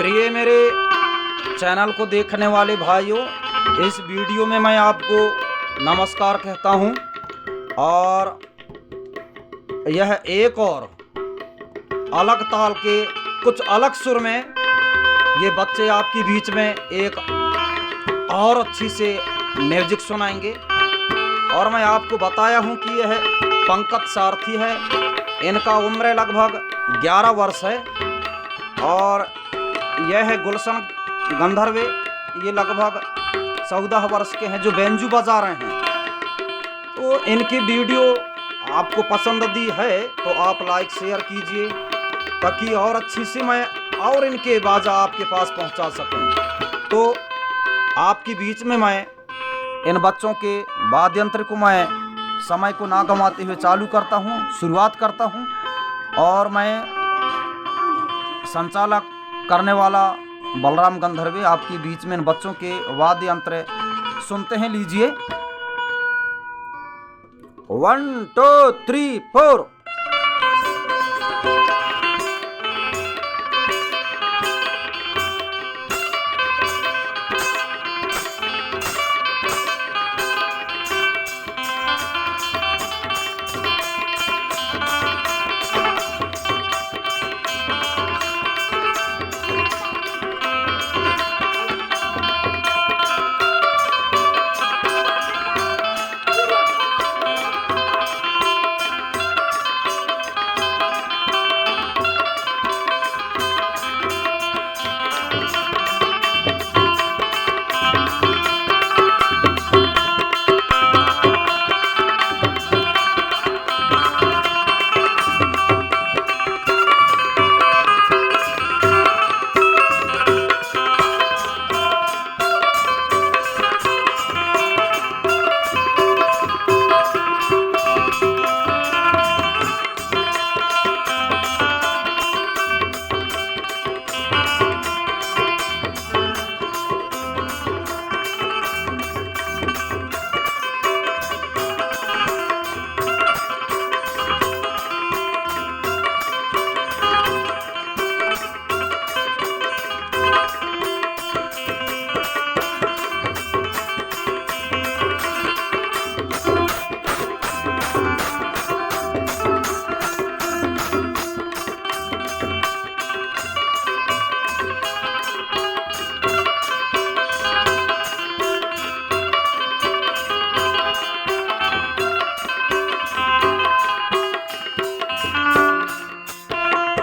प्रिय मेरे चैनल को देखने वाले भाइयों, इस वीडियो में मैं आपको नमस्कार कहता हूं और यह एक और अलग ताल के कुछ अलग सुर में ये बच्चे आपके बीच में एक और अच्छी से म्यूजिक सुनाएंगे। और मैं आपको बताया हूं कि यह पंकज सारथी है, इनका उम्र लगभग 11 वर्ष है और यह है गुलशन गंधर्वे, ये लगभग 14 वर्ष के हैं जो बेंजू बजा रहे हैं। तो इनकी वीडियो आपको पसंद दी है तो आप लाइक शेयर कीजिए ताकि और अच्छी से मैं और इनके बाजा आपके पास पहुंचा सकूं। तो आपके बीच में मैं इन बच्चों के वाद्य यंत्र को मैं समय को ना गंवाते हुए चालू करता हूं, शुरुआत करता हूं। और मैं संचालक करने वाला बलराम गंधर्वे आपके बीच में इन बच्चों के वाद्य यंत्र सुनते हैं। लीजिए 1 2 3 4।